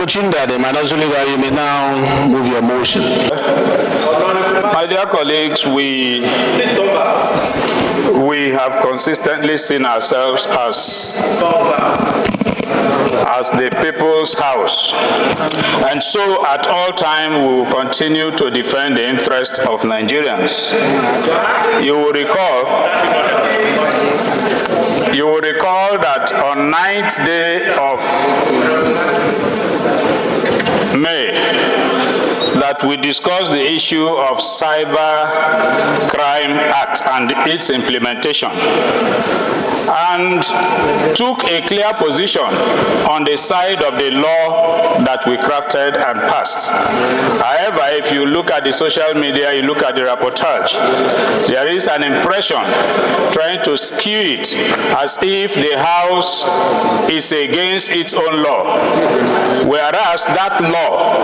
Chinda, the minority leader, you may now move your motion. My dear colleagues, we have consistently seen ourselves as the people's house, and so at all times we will continue to defend the interests of Nigerians. You will recall that on 9th day of May that we discussed the issue of Cybercrimes Act and its implementation, and took a clear position on the side of the law that we crafted and passed. However, if you look at the social media, you look at the reportage, there is an impression trying to skew it as if the House is against its own law, whereas that law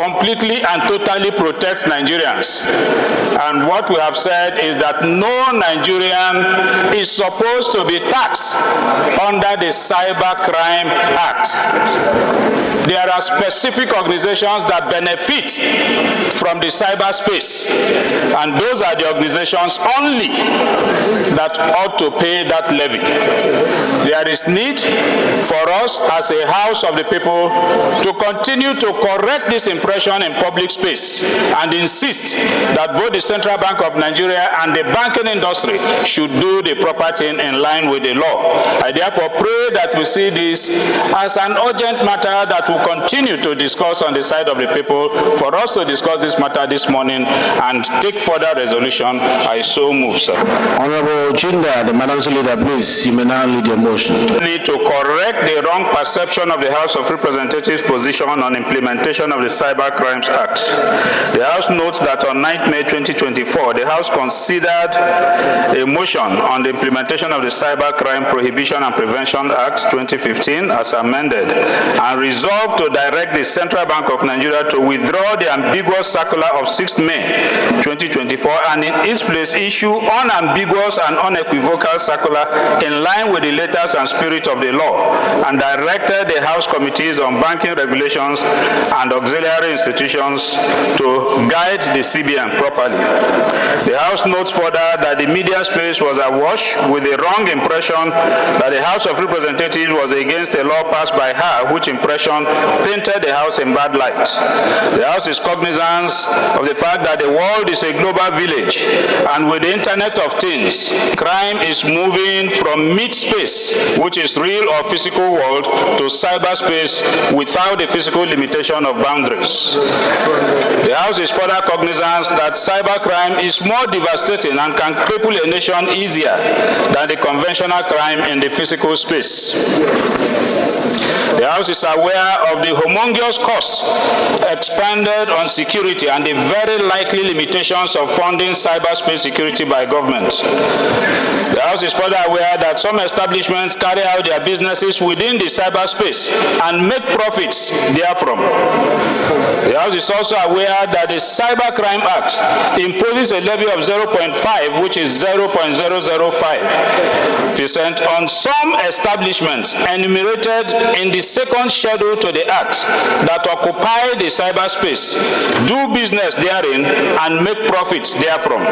completely and totally protects Nigerians. And what we have said is that no Nigerian is supposed to be taxed under the Cybercrimes Act. There are specific organizations that benefit from the cyberspace, and those are the organizations only that ought to pay that levy. There is need for us as a House of the People to continue to correct this impression in public space and insist that both the Central Bank of Nigeria and the banking industry should do the proper thing in line with the law. I therefore pray that we see this as an urgent matter that we'll continue to discuss on the side of the people. For us to discuss this matter this morning and take further resolution, I so move, sir. Honorable Chinda, the minority leader, please, you may now lead your motion. We need to correct the wrong perception of the House of Representatives' position on implementation of the Cybercrimes Act. The House notes that on 9th May 2024, the House considered a motion on the implementation of the Cybercrime Prohibition and Prevention Act 2015 as amended, and resolved to direct the Central Bank of Nigeria to withdraw the ambiguous circular of 6th May 2024 and in its place issue unambiguous and unequivocal circular in line with the letters and spirit of the law, and directed the House committees on banking regulations and auxiliary institutions to guide the CBN properly. The House notes further that the media space was awash with the wrong impression that the House of Representatives was against a law passed by her, which impression painted the House in bad light. The House is cognizant of the fact that the world is a global village, and with the Internet of Things, crime is moving from mid-space, which is real or physical world, to cyberspace without the physical limitation of boundaries. The House is further cognizant that cybercrime is more devastating and can cripple a nation easier than the conventional crime in the physical space. The House is aware of the humongous costs expended on security and the very likely limitations of funding cyberspace security by government. The House is further aware that some establishments carry out their businesses within the cyberspace and make profits therefrom. The House is also aware that the Cybercrimes Act imposes a levy of 0.5, which is 0.005% on some establishments enumerated in the second schedule to the Act that occupy the cyberspace, do business therein, and make profits therefrom.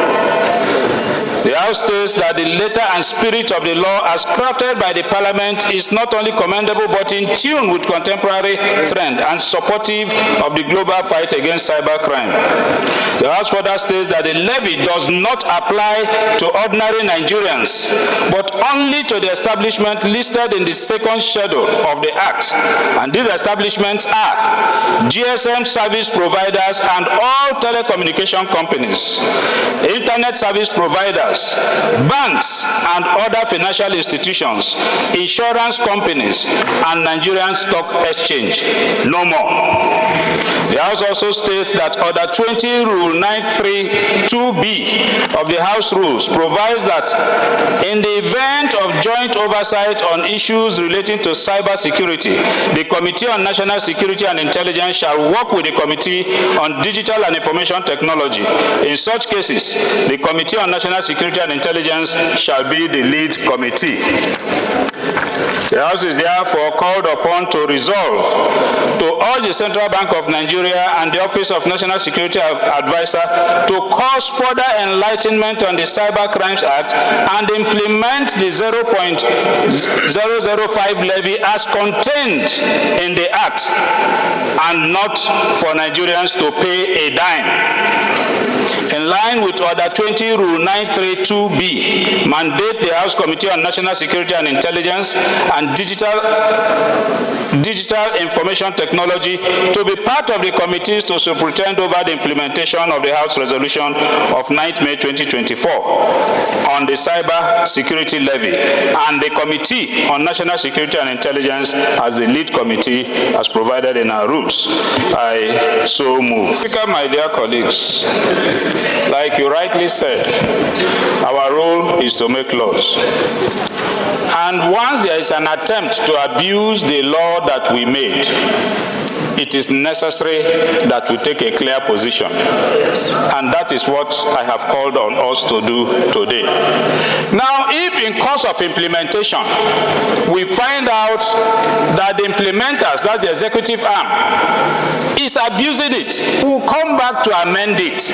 The House states that the letter and spirit of the law as crafted by the Parliament is not only commendable but in tune with contemporary trend and supportive of the global fight against cybercrime. The House further states that the levy does not apply to ordinary Nigerians but only to the establishment listed in the second schedule of the Act, and these establishments are GSM service providers and all telecommunication companies, internet service providers, banks and other financial institutions, insurance companies, and Nigerian Stock Exchange. No more. The House also states that Order 20 Rule 932B of the House Rules provides that in the event of joint oversight on issues relating to cybersecurity, the Committee on National Security and Intelligence shall work with the Committee on Digital and Information Technology. In such cases, the Committee on National Security and Intelligence shall be the lead committee. The House is therefore called upon to resolve to urge the Central Bank of Nigeria and the Office of National Security Advisor to cause further enlightenment on the Cybercrimes Act and implement the 0.005 levy as contained in the Act, and not for Nigerians to pay a dime. In line with Order 20 Rule 932B, mandate the House Committee on National Security and Intelligence and Digital Information Technology to be part of the committees to superintend over the implementation of the House Resolution of 9th May 2024 on the Cyber Security Levy, and the Committee on National Security and Intelligence as the lead committee as provided in our rules. I so move. Speaker, my dear colleagues, like you rightly said, our role is to make laws. And once there is an attempt to abuse the law that we made, it is necessary that we take a clear position. And that is what I have called on us to do today. Now, if in course of implementation, we find out that the implementers, that the executive arm, is abusing it, we'll come back to amend it.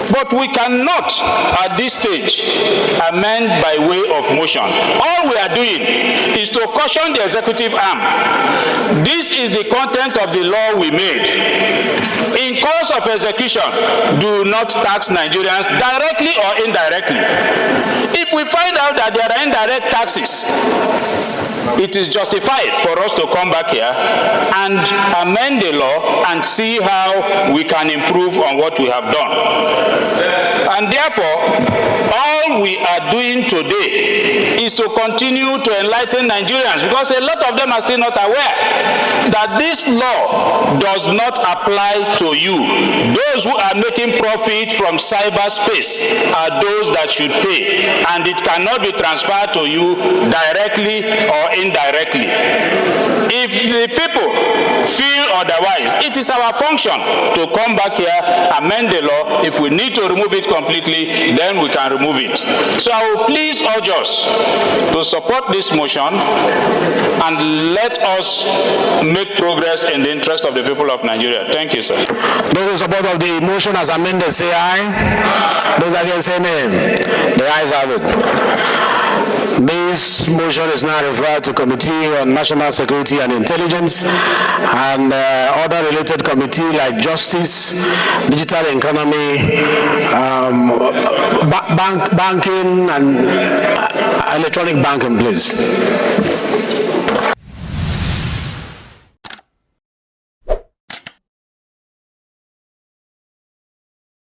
But we cannot, at this stage, amend by way of motion. All we are doing is to caution the executive arm. This is the content of the law we made. In course of execution, do not tax Nigerians directly or indirectly. If we find out that there are indirect taxes, it is justified for us to come back here and amend the law and see how we can improve on what we have done. And therefore, all we are doing today is to continue to enlighten Nigerians, because a lot of them are still not aware that this law does not apply to you. Those who are making profit from cyberspace are those that should pay, and it cannot be transferred to you directly or indirectly. If the people feel otherwise, it is our function to come back here, amend the law. If we need to remove it completely, then we can remove it. So I will please urge us to support this motion and let us make progress in the interest of the people of Nigeria. Thank you, sir. Those in support of the motion as amended, say aye. Those against, say nay. The ayes have it. This motion is now referred to Committee on National Security and Intelligence and other related committee like Justice, Digital Economy, banking and electronic banking, please.